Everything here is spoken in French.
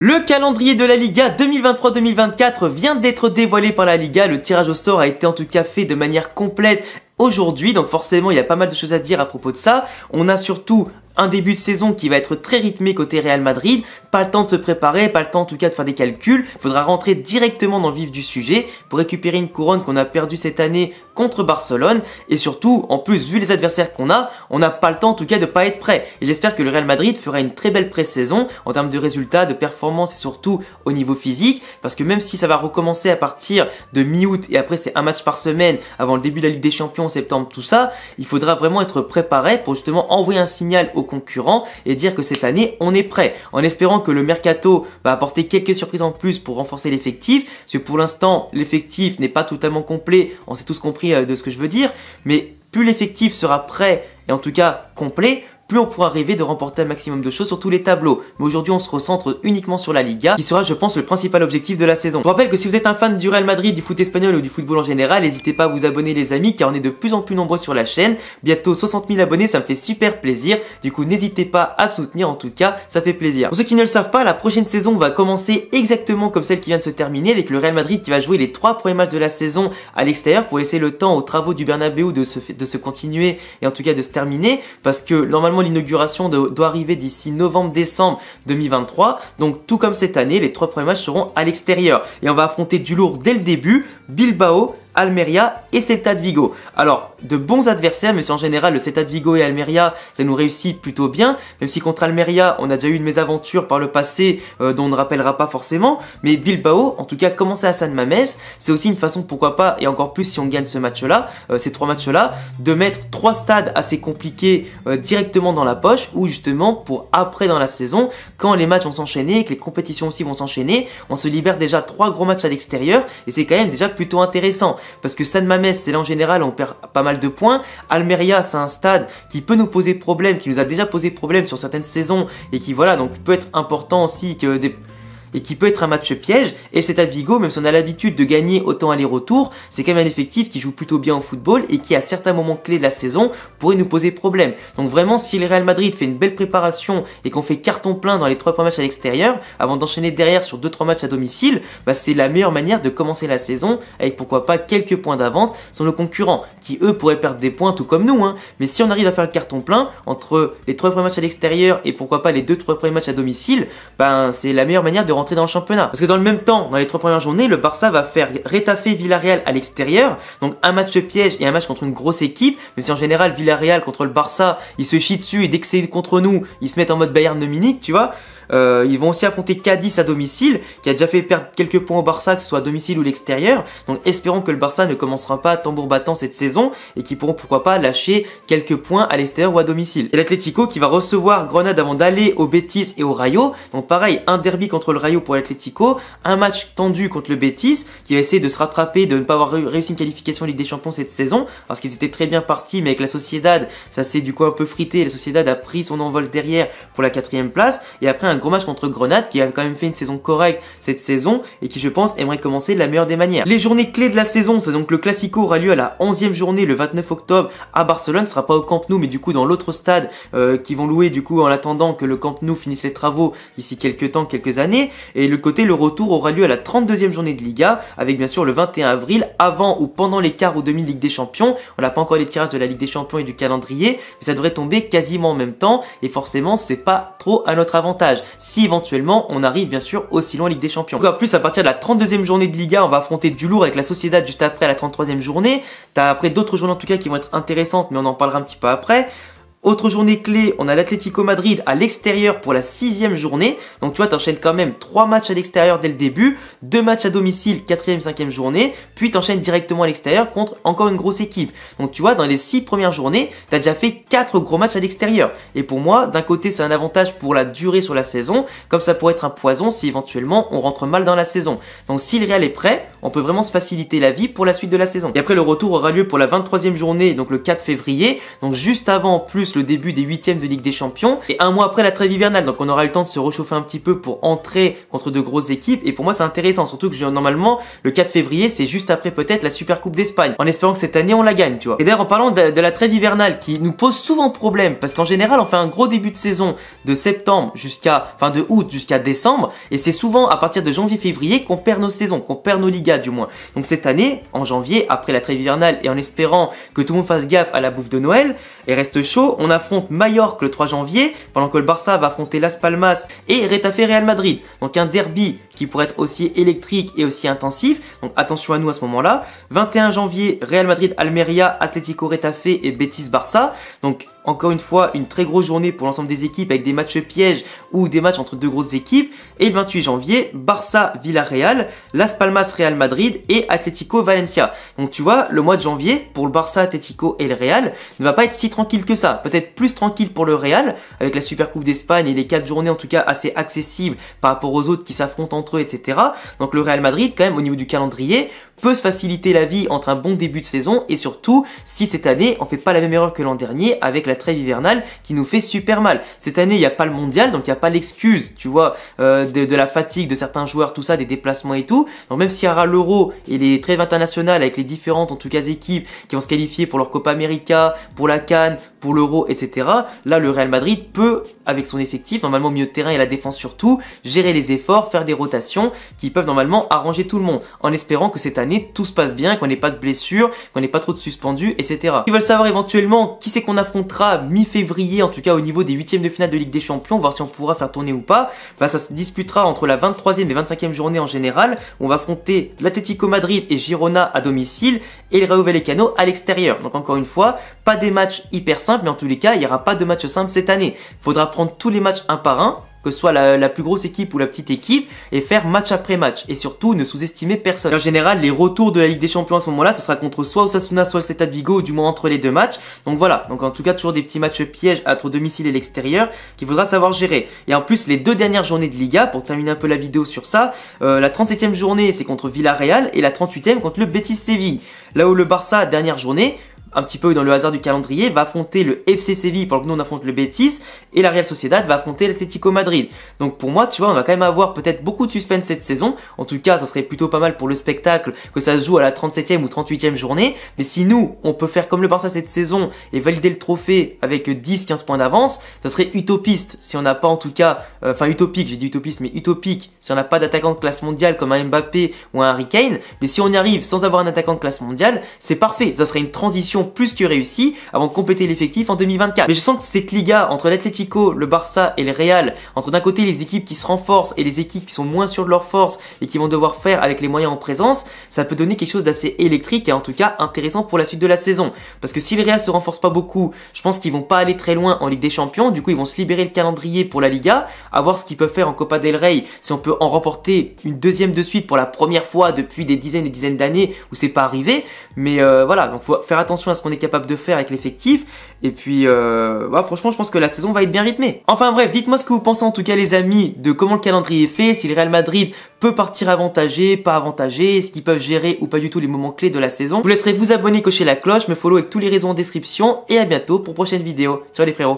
Le calendrier de la Liga 2023-2024 vient d'être dévoilé par la Liga. Le tirage au sort a été en tout cas fait de manière complète aujourd'hui, donc forcément il y a pas mal de choses à dire à propos de ça. On a surtout un début de saison qui va être très rythmé côté Real Madrid, pas le temps de se préparer, pas le temps en tout cas de faire des calculs, il faudra rentrer directement dans le vif du sujet pour récupérer une couronne qu'on a perdue cette année contre Barcelone, et surtout, en plus, vu les adversaires qu'on a, on n'a pas le temps en tout cas de pas être prêt, et j'espère que le Real Madrid fera une très belle pré-saison en termes de résultats, de performance et surtout au niveau physique, parce que même si ça va recommencer à partir de mi-août et après c'est un match par semaine avant le début de la Ligue des Champions en septembre, tout ça, il faudra vraiment être préparé pour justement envoyer un signal aux concurrents et dire que cette année on est prêt, en espérant que le mercato va apporter quelques surprises en plus pour renforcer l'effectif, parce que pour l'instant l'effectif n'est pas totalement complet, on s'est tous compris de ce que je veux dire, mais plus l'effectif sera prêt et en tout cas complet, plus on pourra rêver de remporter un maximum de choses sur tous les tableaux. Mais aujourd'hui, on se recentre uniquement sur la Liga, qui sera, je pense, le principal objectif de la saison. Je vous rappelle que si vous êtes un fan du Real Madrid, du foot espagnol ou du football en général, n'hésitez pas à vous abonner les amis, car on est de plus en plus nombreux sur la chaîne. Bientôt 60 000 abonnés, ça me fait super plaisir. Du coup, n'hésitez pas à me soutenir, en tout cas, ça fait plaisir. Pour ceux qui ne le savent pas, la prochaine saison va commencer exactement comme celle qui vient de se terminer, avec le Real Madrid qui va jouer les 3 premiers matchs de la saison à l'extérieur pour laisser le temps aux travaux du Bernabéu de se continuer et en tout cas de se terminer, parce que normalement l'inauguration doit arriver d'ici novembre-décembre 2023. Donc tout comme cette année, les 3 premiers matchs seront à l'extérieur. Et on va affronter du lourd dès le début, Bilbao, Almeria et Celta de Vigo. Alors, de bons adversaires, mais si en général le Celta de Vigo et Almeria, ça nous réussit plutôt bien, même si contre Almeria, on a déjà eu une mésaventure par le passé dont on ne rappellera pas forcément, mais Bilbao, en tout cas commencer à San Mamés, c'est aussi une façon, pourquoi pas, et encore plus si on gagne ce match-là, ces 3 matchs-là, de mettre 3 stades assez compliqués directement dans la poche, ou justement pour après dans la saison, quand les matchs vont s'enchaîner et que les compétitions aussi vont s'enchaîner, on se libère déjà 3 gros matchs à l'extérieur, et c'est quand même déjà plutôt intéressant. Parce que San Mamés, c'est là en général, on perd pas mal de points. Almeria, c'est un stade qui peut nous poser problème, qui nous a déjà posé problème sur certaines saisons et qui, voilà, donc peut être important aussi que et qui peut être un match piège. Et le Celta de Vigo, même si on a l'habitude de gagner autant aller-retour, c'est quand même un effectif qui joue plutôt bien au football et qui à certains moments clés de la saison pourrait nous poser problème. Donc vraiment, si le Real Madrid fait une belle préparation et qu'on fait carton plein dans les 3 premiers matchs à l'extérieur, avant d'enchaîner derrière sur 2-3 matchs à domicile, bah c'est la meilleure manière de commencer la saison avec pourquoi pas quelques points d'avance sur nos concurrents, qui eux pourraient perdre des points tout comme nous, hein. Mais si on arrive à faire le carton plein entre les 3 premiers matchs à l'extérieur et pourquoi pas les 2-3 premiers matchs à domicile, ben c'est la meilleure manière de rentrer dans le championnat. Parce que dans le même temps, dans les 3 premières journées, le Barça va faire Getafe Villarreal à l'extérieur, donc un match piège et un match contre une grosse équipe, même si en général Villarreal contre le Barça, ils se chient dessus et dès que c'est contre nous, ils se mettent en mode Bayern de Munich, tu vois. Ils vont aussi affronter Cadiz à domicile, qui a déjà fait perdre quelques points au Barça, que ce soit à domicile ou l'extérieur. Donc espérons que le Barça ne commencera pas à tambour battant cette saison et qu'ils pourront pourquoi pas lâcher quelques points à l'extérieur ou à domicile. Et l'Atlético qui va recevoir Grenade avant d'aller au Betis et au Rayo. Donc pareil, un derby contre le Rayo pour l'Atlético, un match tendu contre le Betis qui va essayer de se rattraper, de ne pas avoir réussi une qualification en Ligue des Champions cette saison, parce qu'ils étaient très bien partis, mais avec la Sociedad, ça s'est du coup un peu frité et la Sociedad a pris son envol derrière pour la 4e place. Et après un gros match contre Grenade qui a quand même fait une saison correcte cette saison et qui je pense aimerait commencer de la meilleure des manières. Les journées clés de la saison, c'est donc le Classico aura lieu à la 11e journée le 29 octobre à Barcelone, ce sera pas au Camp Nou mais du coup dans l'autre stade qui vont louer du coup en attendant que le Camp Nou finisse les travaux d'ici quelques années. Et le retour aura lieu à la 32e journée de Liga avec bien sûr le 21 avril avant ou pendant les quarts ou demi Ligue des Champions. On n'a pas encore les tirages de la Ligue des Champions et du calendrier, mais ça devrait tomber quasiment en même temps et forcément c'est pas trop à notre avantage si éventuellement on arrive bien sûr aussi loin en Ligue des Champions. Encore plus à partir de la 32e journée de Liga, on va affronter du lourd avec la Sociedad juste après à la 33e journée. T'as après d'autres journées en tout cas qui vont être intéressantes, mais on en parlera un petit peu après. Autre journée clé, on a l'Atlético Madrid à l'extérieur pour la 6e journée. Donc tu vois, t'enchaînes quand même 3 matchs à l'extérieur dès le début, 2 matchs à domicile, 4e, 5e journée, puis t'enchaînes directement à l'extérieur contre encore une grosse équipe. Donc tu vois, dans les 6 premières journées, t'as déjà fait 4 gros matchs à l'extérieur. Et pour moi, d'un côté, c'est un avantage pour la durée sur la saison, comme ça pourrait être un poison si éventuellement on rentre mal dans la saison. Donc si le Real est prêt, on peut vraiment se faciliter la vie pour la suite de la saison. Et après, le retour aura lieu pour la 23e journée, donc le 4 février, donc juste avant en plus plus le début des huitièmes de Ligue des Champions et un mois après la trêve hivernale. Donc on aura eu le temps de se réchauffer un petit peu pour entrer contre de grosses équipes. Et pour moi, c'est intéressant, surtout que normalement, le 4 février, c'est juste après peut-être la Super Coupe d'Espagne. En espérant que cette année, on la gagne, tu vois. Et d'ailleurs, en parlant de la trêve hivernale qui nous pose souvent problème, parce qu'en général, on fait un gros début de saison de septembre de août jusqu'à décembre. Et c'est souvent à partir de janvier-février qu'on perd nos saisons, qu'on perd nos ligas du moins. Donc cette année, en janvier, après la trêve hivernale et en espérant que tout le monde fasse gaffe à la bouffe de Noël et reste chaud, on affronte Majorque le 3 janvier, pendant que le Barça va affronter Las Palmas et Retafe Real Madrid. Donc un derby qui pourrait être aussi électrique et aussi intensif. Donc attention à nous à ce moment-là. 21 janvier, Real Madrid Almeria, Atlético Retafe et Betis Barça. Donc encore une fois, une très grosse journée pour l'ensemble des équipes avec des matchs pièges ou des matchs entre deux grosses équipes. Et le 28 janvier, Barça Villarreal, Las Palmas Real Madrid et Atlético Valencia. Donc tu vois, le mois de janvier, pour le Barça, Atlético et le Real, ne va pas être si tranquille que ça. Peut-être plus tranquille pour le Real, avec la Super Coupe d'Espagne et les 4 journées en tout cas assez accessibles par rapport aux autres qui s'affrontent entre eux, etc. Donc le Real Madrid, quand même, au niveau du calendrier, peut se faciliter la vie entre un bon début de saison et surtout si cette année on fait pas la même erreur que l'an dernier avec la trêve hivernale qui nous fait super mal. Cette année il n'y a pas le mondial, donc il n'y a pas l'excuse, tu vois, de la fatigue de certains joueurs, tout ça, des déplacements et tout. Donc même s'il y aura l'Euro et les trêves internationales avec les différentes en tout cas équipes qui vont se qualifier pour leur Copa América, pour la CAN, pour l'Euro, etc. Là le Real Madrid peut, avec son effectif, normalement au milieu de terrain et la défense surtout, gérer les efforts, faire des rotations qui peuvent normalement arranger tout le monde, en espérant que cette année tout se passe bien, qu'on n'ait pas de blessures, qu'on n'ait pas trop de suspendus, etc. Ils veulent savoir éventuellement qui c'est qu'on affrontera mi-février, en tout cas au niveau des huitièmes de finale de Ligue des Champions, voir si on pourra faire tourner ou pas. Bah, ça se disputera entre la 23e et 25e journée en général. On va affronter l'Atlético Madrid et Girona à domicile et le Rayo Vallecano à l'extérieur. Donc encore une fois, pas des matchs hyper simples, mais en tous les cas, il n'y aura pas de match simple cette année. Il faudra prendre tous les matchs un par un, que ce soit la plus grosse équipe ou la petite équipe, et faire match après match. Et surtout, ne sous-estimer personne. En général, les retours de la Ligue des Champions à ce moment-là, ce sera contre soit Osasuna, soit le Celta de Vigo, ou du moins entre les deux matchs. Donc voilà, donc en tout cas, toujours des petits matchs pièges entre domicile et l'extérieur, qu'il faudra savoir gérer. Et en plus, les 2 dernières journées de Liga, pour terminer un peu la vidéo sur ça, la 37e journée, c'est contre Villarreal, et la 38e contre le Betis Séville. Là où le Barça, dernière journée, un petit peu dans le hasard du calendrier, va affronter le FC Séville pendant que nous on affronte le Betis et la Real Sociedad va affronter l'Atlético Madrid. Donc pour moi, tu vois, on va quand même avoir peut-être beaucoup de suspense cette saison. En tout cas, ça serait plutôt pas mal pour le spectacle que ça se joue à la 37e ou 38e journée. Mais si nous, on peut faire comme le Barça cette saison et valider le trophée avec 10-15 points d'avance, ça serait utopiste si on n'a pas en tout cas, utopique, j'ai dit utopiste, mais utopique si on n'a pas d'attaquant de classe mondiale comme un Mbappé ou un Harry Kane. Mais si on y arrive sans avoir un attaquant de classe mondiale, c'est parfait. Ça serait une transition plus que réussie avant de compléter l'effectif en 2024. Mais je sens que cette Liga entre l'Atlético, le Barça et le Real, entre d'un côté les équipes qui se renforcent et les équipes qui sont moins sûres de leur force et qui vont devoir faire avec les moyens en présence, ça peut donner quelque chose d'assez électrique et en tout cas intéressant pour la suite de la saison. Parce que si le Real se renforce pas beaucoup, je pense qu'ils vont pas aller très loin en Ligue des Champions. Du coup, ils vont se libérer le calendrier pour la Liga, à voir ce qu'ils peuvent faire en Copa del Rey, si on peut en remporter une deuxième de suite pour la première fois depuis des dizaines et dizaines d'années où c'est pas arrivé. Mais voilà, donc faut faire attention à ce qu'on est capable de faire avec l'effectif. Et puis franchement, je pense que la saison va être bien rythmée. Enfin bref, dites-moi ce que vous pensez en tout cas les amis de comment le calendrier est fait, si le Real Madrid peut partir avantagé, pas avantagé, est-ce qu'ils peuvent gérer ou pas du tout les moments clés de la saison. Je vous laisserai vous abonner, cocher la cloche, me follow avec tous les réseaux en description et à bientôt pour prochaine vidéo. Ciao les frérots.